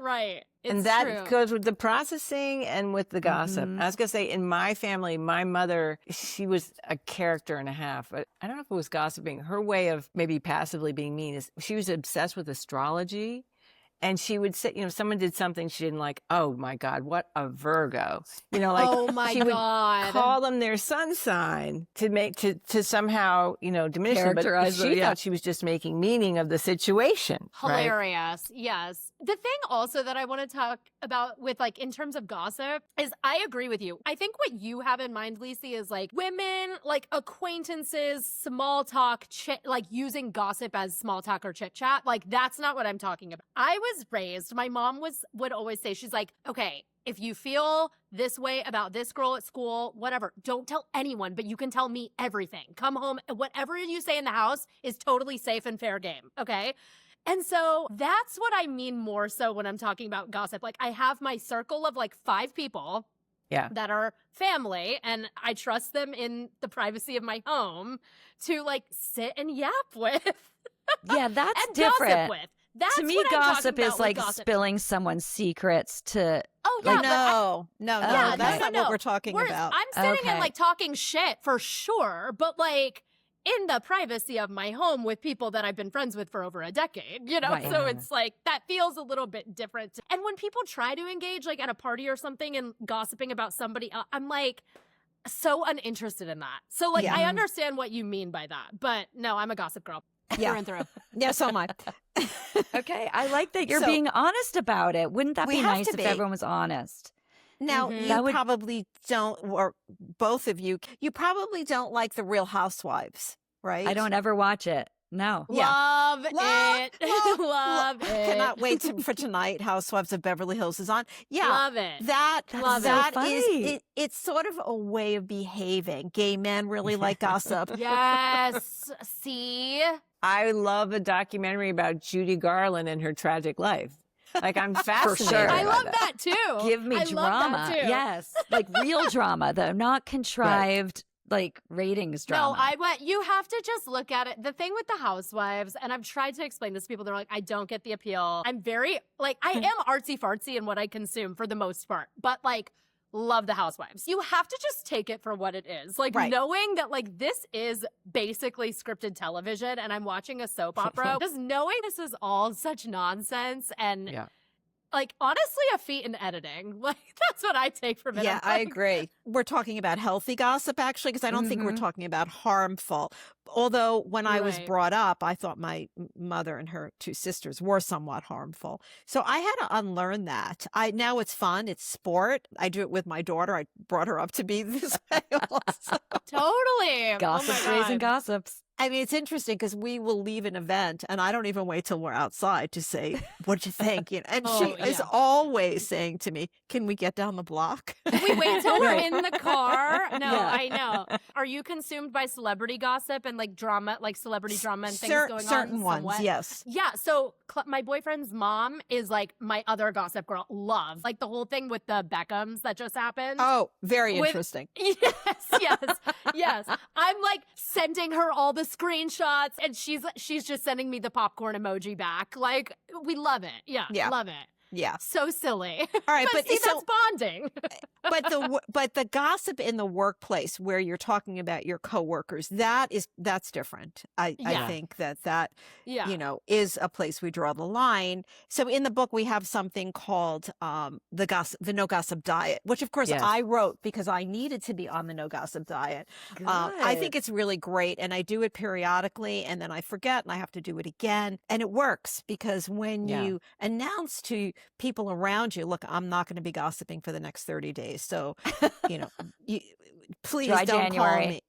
Right. It's And that true. goes with the processing and with the gossip. Mhm. I was going to say, in my family, my mother, she was a character and a half. But I don't know if it was gossiping. Her way of maybe passively being mean is she was obsessed with astrology. And she would say, someone did something she didn't like. Oh my God, what a Virgo! Oh my she would God. call them their sun sign to somehow diminish them. But Characterize she them, yeah. thought she was just making meaning of the situation. Right? Hilarious. Yes. The thing also that I want to talk about with in terms of gossip is I agree with you. I think what you have in mind, Lisi, is women, acquaintances, small talk, using gossip as small talk or chit chat. That's not what I'm talking about. I was raised, my mom would always say, she's like, okay, if you feel this way about this girl at school, whatever, don't tell anyone, but you can tell me everything. Come home, whatever you say in the house is totally safe and fair game. Okay. And so that's what I mean more so when I'm talking about gossip. I have my circle of 5 people that are family, and I trust them in the privacy of my home to sit and yap with. Yeah, that's and different. gossip with. That's to me, what I'm talking gossip about is with like gossip. spilling someone's secrets to. Oh yeah, Like, but No, yeah, that's no, not no, what we're talking Whereas about. I'm sitting Okay. and like talking shit for sure, but like in the privacy of my home with people that I've been friends with for over a decade, you know? Right. So it's like that feels a little bit different. And when people try to engage like at a party or something and gossiping about somebody else, I'm like so uninterested in that. So like Yeah. I understand what you mean by that, but no, I'm a gossip girl. Yeah. Through and through. Yeah, so am I. Okay, I like that you're So- being honest about it. Wouldn't that We be have nice to if be. everyone was honest? Now, Mhm. you That would- probably don't, or both of you probably don't like the Real Housewives, right? I don't ever watch it. No. Yeah. Love it. Love it. Cannot wait for tonight. Housewives of Beverly Hills is on. Yeah. Love it. That Love it. that So is funny. it's sort of a way of behaving. Gay men really like gossip. Yes. See? I love a documentary about Judy Garland and her tragic life. Like, I'm fascinated sure. by I love that too. Give me I drama. love that too. Yes. Like real drama, though, not contrived like ratings drama. No, you have to just look at it. The thing with the housewives, and I've tried to explain this to people, they're like, I don't get the appeal. I'm very, like, I am artsy fartsy in what I consume for the most part, but like, love the housewives. You have to just take it for what it is. Like, Right. knowing that, like, this is basically scripted television and I'm watching a soap opera, just knowing this is all such nonsense and Yeah. like, honestly, a feat in editing. Like, that's what I take from it. Yeah, I'm I like, agree. We're talking about healthy gossip, actually, because I don't think we're Mhm. talking about harmful. Although when I was Right. brought up, I thought my mother and her two sisters were somewhat harmful. So I had to unlearn that. Now it's fun. It's sport. I do it with my daughter. I brought her up to be this way also. Totally. Gossips oh my raising God. gossips. I mean, it's interesting because we will leave an event and I don't even wait till we're outside to say, what'd you think? You know, and Oh, she is yeah. always saying to me, can we get down the block? We wait till we're Right. in the car. No, Yeah. I know. Are you consumed by celebrity gossip and like drama, like celebrity drama and things going Certain on? ones, somewhat? yes. Yeah. So my boyfriend's mom is like my other gossip girl. Love like the whole thing with the Beckhams that just happened. Oh, very With- interesting. Yes. I'm like sending her all the screenshots and she's just sending me the popcorn emoji back. Like we love it. Yeah. Love it. Yeah. So silly. All right, but but see, so that's bonding. but the gossip in the workplace where you're talking about your coworkers, that's different. I Yeah. think that Yeah. you know is a place we draw the line. So in the book we have something called the no gossip diet, which of course Yes. I wrote because I needed to be on the no gossip diet. I think it's really great, and I do it periodically, and then I forget, and I have to do it again, and it works because when Yeah. you announce to people around you, look, I'm not going to be gossiping for the next 30 days. So, you know, please Dry don't January. call me.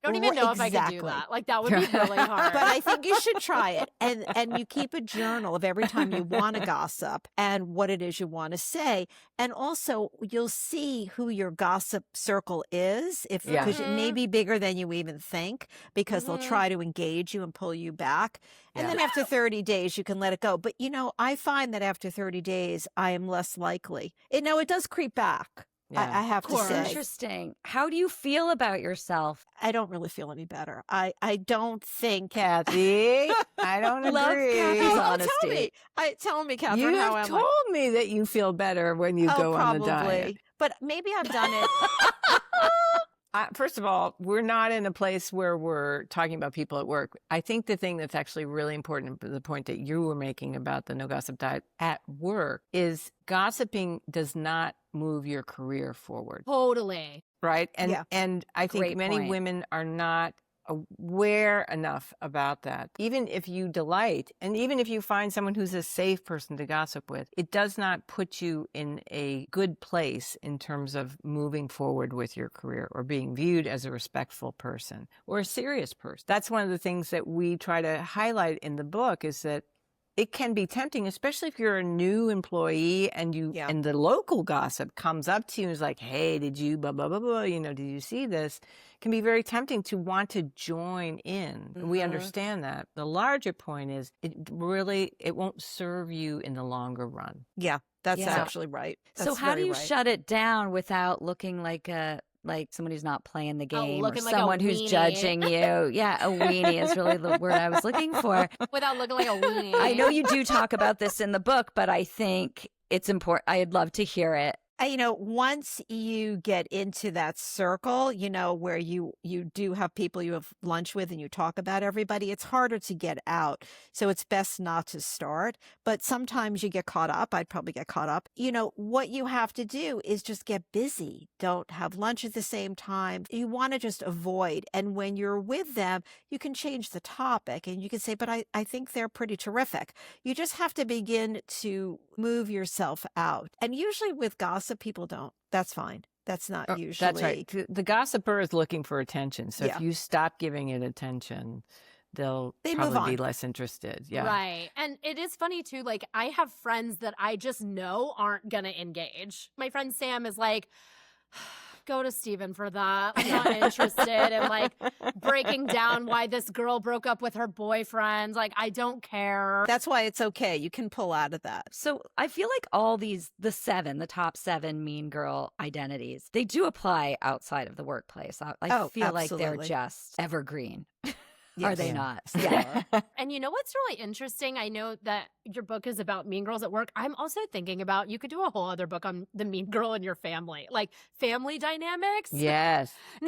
I don't even know if I could do Exactly. that. Like that would be really hard. But I think you should try it. And you keep a journal of every time you want to gossip and what it is you want to say. And also you'll see who your gossip circle is Yeah. because it may Mhm. be bigger than you even think because they'll Mhm. try to engage you and pull you back. And Yeah. then after 30 days, you can let it go. But, you know, I find that after 30 days, I am less likely. It does creep back. Yeah. I have to course. say. Interesting. How do you feel about yourself? I don't really feel any better. I don't think. Kathy, I don't Love agree. Kathy's Oh, honesty. tell me, Catherine, You how have am I? told me that you feel better when you go on the diet. But maybe I've done it. First of all, we're not in a place where we're talking about people at work. I think the thing that's actually really important, the point that you were making about the no gossip diet at work, is gossiping does not move your career forward, Totally. right? And Yeah. and I think Great many point. women are not aware enough about that. Even if you delight, and even if you find someone who's a safe person to gossip with, it does not put you in a good place in terms of moving forward with your career or being viewed as a respectful person or a serious person. That's one of the things that we try to highlight in the book, is that it can be tempting, especially if you're a new employee and and the local gossip comes up to you and is like, hey, did you blah, blah, blah, blah, did you see this? It can be very tempting to want to join in. We understand that. The larger point is it won't serve you in the longer run. Yeah, that's Yeah. actually right. So That's how do very you right. shut it down without looking like a like someone who's not playing the Oh, game or looking like a someone who's weenie. judging you. Yeah, a weenie is really the word I was looking for. Without looking like a weenie. I know you do talk about this in the book, but I think it's important. I'd love to hear it. Once you get into that circle, where you do have people you have lunch with and you talk about everybody, it's harder to get out. So it's best not to start. But sometimes you get caught up. I'd probably get caught up. What you have to do is just get busy. Don't have lunch at the same time. You want to just avoid. And when you're with them, you can change the topic and you can say, but I think they're pretty terrific. You just have to begin to move yourself out. And usually with gossip, people don't. That's fine. That's not usually. That's right. The gossiper is looking for attention. So Yeah. if you stop giving it attention, they move probably be on. less interested. Yeah. Right. And it is funny too. Like, I have friends that I just know aren't going to engage. My friend Sam is like, go to Steven for that. I'm not interested in like breaking down why this girl broke up with her boyfriend. Like, I don't care. That's why it's okay. You can pull out of that. So I feel like all these, the top 7 mean girl identities, they do apply outside of the workplace. I feel like they're absolutely. just evergreen. Yes. Are they Yeah. not? Yeah. And you know what's really interesting? I know that your book is about mean girls at work. I'm also thinking about, you could do a whole other book on the mean girl in your family, like family dynamics. Yes. I'm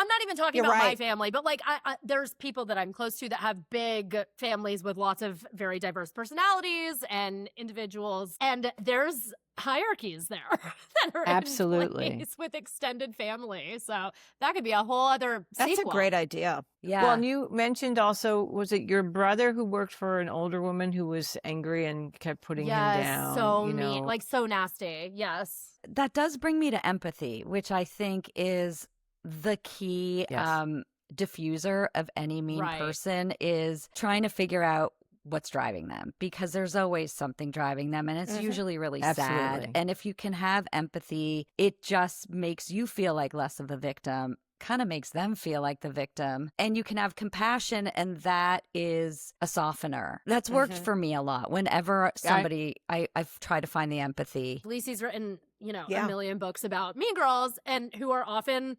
not even talking You're about my right. family, but like there's people that I'm close to that have big families with lots of very diverse personalities and individuals. And there's hierarchies there that are Absolutely. in place with extended family. So that could be a whole other That's sequel. a great idea. Yeah. Well, and you mentioned also, was it your brother who worked for an older woman who was angry and kept putting him down? So you know? mean, like so nasty. Yes. that does bring me to empathy, which I think is the key Yes. diffuser of any mean Right. person, is trying to figure out what's driving them, because there's always something driving them, and it's Mhm. usually really Absolutely. sad. And if you can have empathy, it just makes you feel like less of the victim, kind of makes them feel like the victim, and you can have compassion, and that is a softener. That's worked Mhm. for me a lot. Whenever somebody, I've tried to find the empathy. Lisi's written, Yeah. a million books about mean girls and who are often,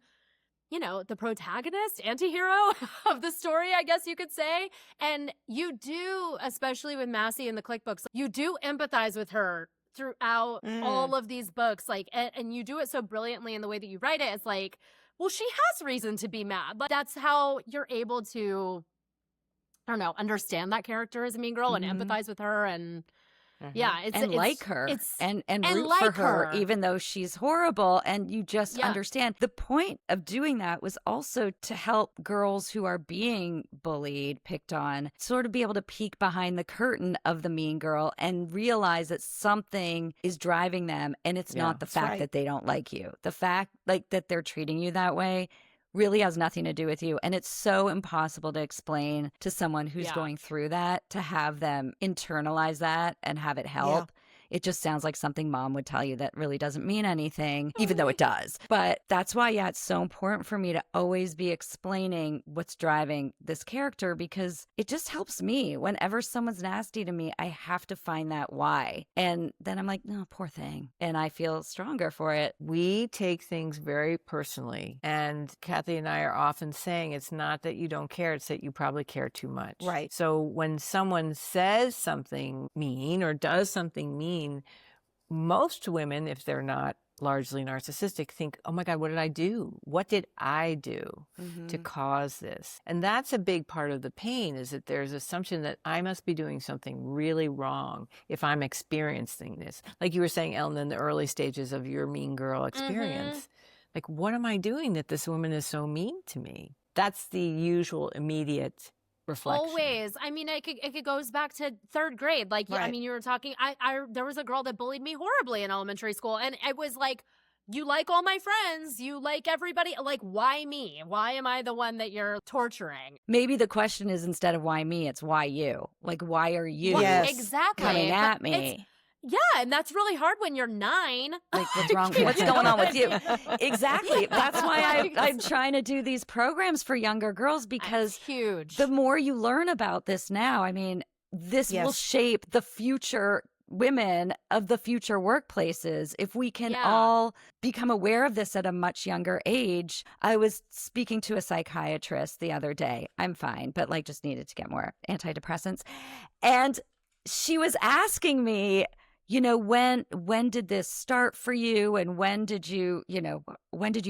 the protagonist, anti-hero of the story, I guess you could say. And you do, especially with Massie in the Click books, you do empathize with her throughout all of these books. Like, and you do it so brilliantly in the way that you write it. It's like, well, she has reason to be mad. Like, that's how you're able to, I don't know, understand that character as a mean girl and Mhm. empathize with her. And Mhm. yeah, it's like her It's and and root like for her, her. even though she's horrible. And you just Yeah. understand. The point of doing that was also to help girls who are being bullied, picked on, sort of be able to peek behind the curtain of the mean girl and realize that something is driving them. And it's Yeah. not the That's fact right. that they don't like you. The fact that they're treating you that way really has nothing to do with you. And it's so impossible to explain to someone who's Yeah. going through that, to have them internalize that and have it help. It just sounds like something mom would tell you that really doesn't mean anything, even though it does. But that's why, it's so important for me to always be explaining what's driving this character, because it just helps me. Whenever someone's nasty to me, I have to find that why. And then I'm like, no, poor thing. And I feel stronger for it. We take things very personally. And Kathi and I are often saying it's not that you don't care, it's that you probably care too much. Right. So when someone says something mean or does something mean, most women, if they're not largely narcissistic, think, oh my God, what did I do? What did I do to cause this? And that's a big part of the pain, is that there's assumption that I must be doing something really wrong if I'm experiencing this. Like you were saying, Ellen, in the early stages of your mean girl experience, like, what am I doing that this woman is so mean to me? That's the usual immediate reflection. Always. I mean, it goes back to third grade. Like, I Right. mean, you were talking, there was a girl that bullied me horribly in elementary school. And it was like, you like all my friends, you like everybody. Like, why me? Why am I the one that you're torturing? Maybe the question is, instead of why me, it's why you. Like, why are you Why- Yes. Exactly. coming But at it's- me? Yeah, and that's really hard when you're 9. Like, what's wrong? What's You know going on what with I you? mean? Exactly. That's why Like, I'm trying to do these programs for younger girls, because It's huge. the more you learn about this now, I mean, this will Yes. shape the future women of the future workplaces if we can all become aware of this at a much younger age. I was speaking to a psychiatrist the other day. I'm fine, but like just needed to get more antidepressants. And she was asking me, you know, when did this start for you? And when did you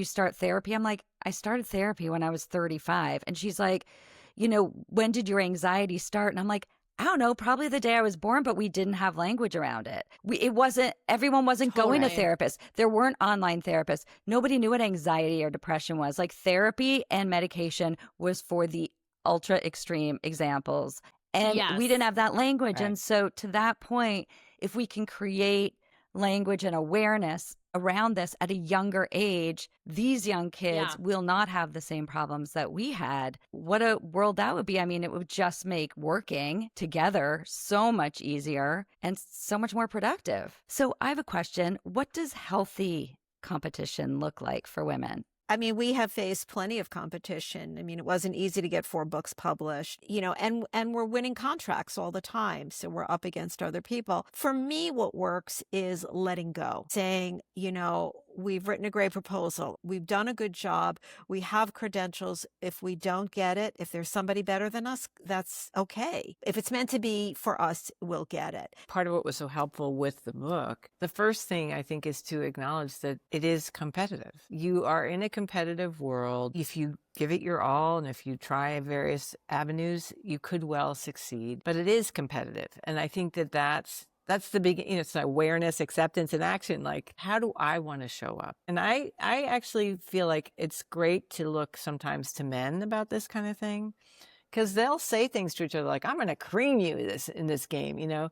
start therapy? I'm like, I started therapy when I was 35. And she's like, you know, when did your anxiety start? And I'm like, I don't know, probably the day I was born, but we didn't have language around it. Everyone wasn't going to therapists. There weren't online therapists. Nobody knew what anxiety or depression was. Like therapy and medication was for the ultra extreme examples. And we didn't have that language. Right. And so to that point, if we can create language and awareness around this at a younger age, these young kids will not have the same problems that we had. What a world that would be. I mean, it would just make working together so much easier and so much more productive. So I have a question. What does healthy competition look like for women? I mean, we have faced plenty of competition. I mean, it wasn't easy to get 4 books published, you know, and we're winning contracts all the time. So we're up against other people. For me, what works is letting go, saying, you know, we've written a great proposal. We've done a good job. We have credentials. If we don't get it, if there's somebody better than us, that's okay. If it's meant to be for us, we'll get it. Part of what was so helpful with the book, the first thing I think is to acknowledge that it is competitive. You are in a competitive world. If you give it your all and if you try various avenues, you could well succeed. But it is competitive. And I think that that's the big, you know, it's awareness, acceptance, and action. Like, how do I want to show up? And I actually feel like it's great to look sometimes to men about this kind of thing, because they'll say things to each other like, I'm going to cream you in this game, you know.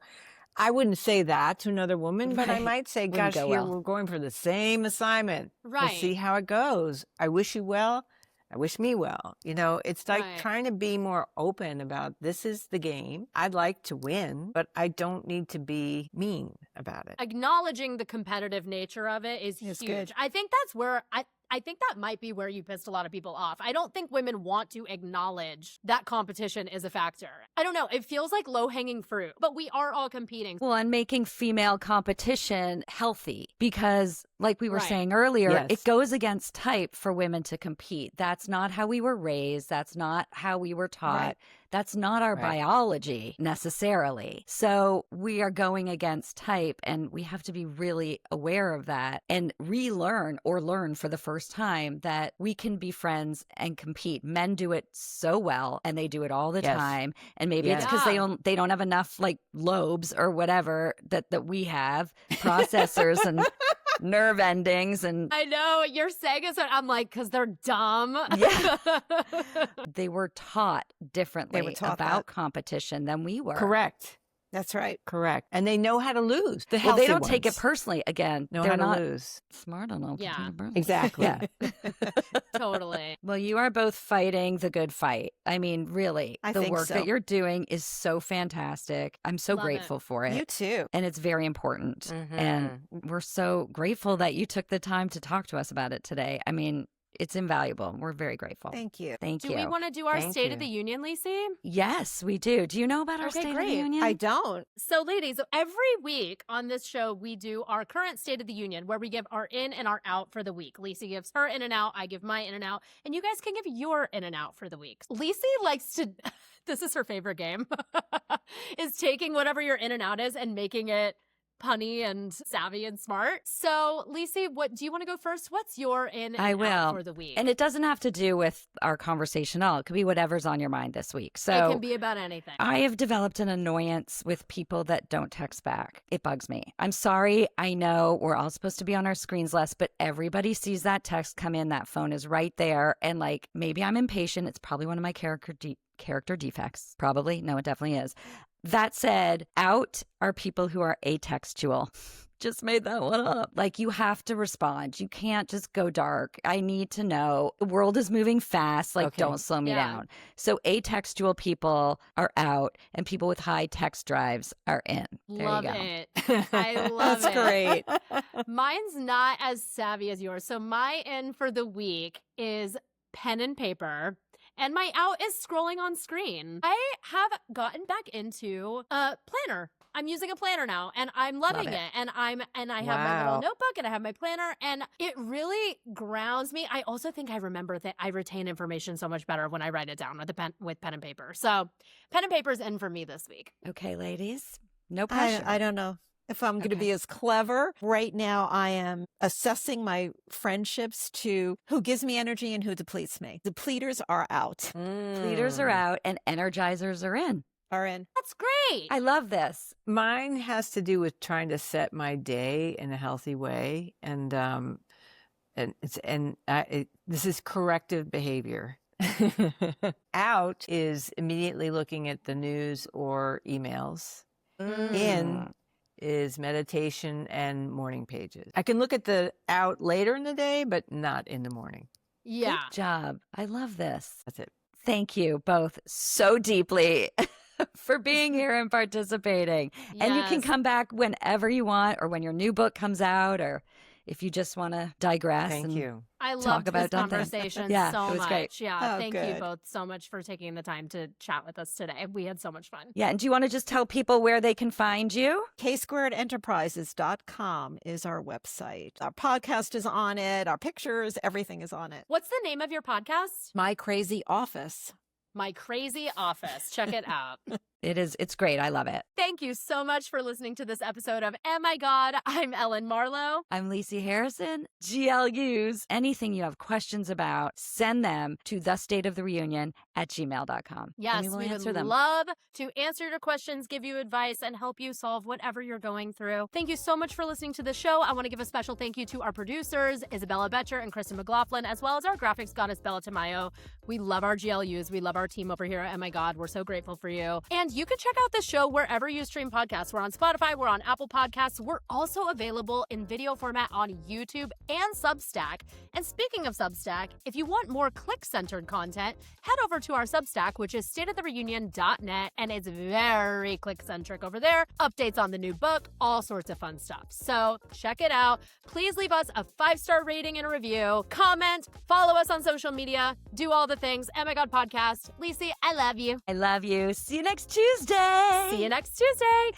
I wouldn't say that to another woman, but I might say, gosh, we're going for the same assignment. Right. We'll see how it goes. I wish you well. I wish me well. You know, it's like trying to be more open about this is the game. I'd like to win, but I don't need to be mean about it. Acknowledging the competitive nature of it is huge. Good. I think that's where I think that might be where you pissed a lot of people off. I don't think women want to acknowledge that competition is a factor. I don't know. It feels like low-hanging fruit, but we are all competing. Well, and making female competition healthy, because like we were saying earlier, it goes against type for women to compete. That's not how we were raised. That's not how we were taught. Right. That's not our biology necessarily. So we are going against type, and we have to be really aware of that and relearn or learn for the first time that we can be friends and compete. Men do it so well, and they do it all the time. And maybe it's because they don't have enough like lobes or whatever that we have, processors and nerve endings. And I know you're saying it, so I'm like, because they're dumb. Yeah. They were taught differently about competition than we were. Correct. That's right. Correct. And they know how to lose. The well, they don't take it personally. Again, know they're how to not lose. Smart enough. Yeah. Exactly. Yeah. Totally. Well, you are both fighting the good fight. I mean, really, the work that you're doing is so fantastic. I'm so grateful for it. You too. And it's very important. Mm-hmm. And we're so grateful that you took the time to talk to us about it today. I mean, it's invaluable. We're very grateful. Thank you. Thank you. Do we want to do our State of the Union, Lacey? Yes, we do. Do you know about our State of the Union? I don't. So, ladies, every week on this show, we do our current State of the Union, where we give our in and our out for the week. Lacey gives her in and out. I give my in and out. And you guys can give your in and out for the week. Lacey likes to, this is her favorite game, is taking whatever your in and out is and making it punny and savvy and smart. So, Lacey, what do you want to go first? What's your in and out for the week? And it doesn't have to do with our conversation at all. It could be whatever's on your mind this week. So it can be about anything. I have developed an annoyance with people that don't text back. It bugs me. I'm sorry. I know we're all supposed to be on our screens less, but everybody sees that text come in. That phone is right there. And like, maybe I'm impatient. It's probably one of my character defects. Probably. No, it definitely is. That said, out are people who are atextual. Just made that one up. Like, you have to respond. You can't just go dark. I need to know. The world is moving fast. Like, don't slow me down. So atextual people are out, and people with high text drives are in. There love you go. it. I love That's it. great. Mine's not as savvy as yours. So my in for the week is pen and paper and my out is scrolling on screen. I have gotten back into a planner. I'm using a planner now and I'm loving it. And I have my little notebook and I have my planner and it really grounds me. I also think I remember that I retain information so much better when I write it down with pen and paper. So pen and paper is in for me this week. Okay, ladies, no pressure. I don't know if I'm going to be as clever. Right now, I am assessing my friendships to who gives me energy and who depletes me. Depleters are out. Depleters are out and energizers are in. That's great. I love this. Mine has to do with trying to set my day in a healthy way, and this is corrective behavior. Out is immediately looking at the news or emails. In is meditation and morning pages. I can look at the out later in the day, but not in the morning. Yeah. Good job. I love this. That's it. Thank you both so deeply for being here and participating. Yes. And you can come back whenever you want or when your new book comes out or if you just want to digress. Thank you. I talk loved about this dumb things. conversation Yeah, so it was much. great. Yeah, Oh, thank you good. both so much for taking the time to chat with us today. We had so much fun. Yeah. And do you want to just tell people where they can find you? ksquaredenterprises.com is our website. Our podcast is on it. Our pictures, everything is on it. What's the name of your podcast? My Crazy Office. My Crazy Office. Check it out. It's great. I love it. Thank you so much for listening to this episode of EhMaGawd. I'm Ellen Marlowe. I'm Lacey Harrison. GLUs. Anything you have questions about, send them to thestateofthereunion@gmail.com. Yes, and we will we answer would them. love to answer your questions, give you advice, and help you solve whatever you're going through. Thank you so much for listening to the show. I want to give a special thank you to our producers, Isabella Betcher and Kristen McLaughlin, as well as our graphics goddess, Bella Tamayo. We love our GLUs. We love our team over here at EhMaGawd. We're so grateful for you. And you can check out this show wherever you stream podcasts. We're on Spotify. We're on Apple Podcasts. We're also available in video format on YouTube and Substack. And speaking of Substack, if you want more click-centered content, head over to our Substack, which is stateofthereunion.net, and it's very click-centric over there. Updates on the new book, all sorts of fun stuff. So check it out. Please leave us a 5-star rating and a review. Comment, follow us on social media, do all the things. EhMaGawd Podcast. Lacey, I love you. I love you. See you next Tuesday. See you next Tuesday.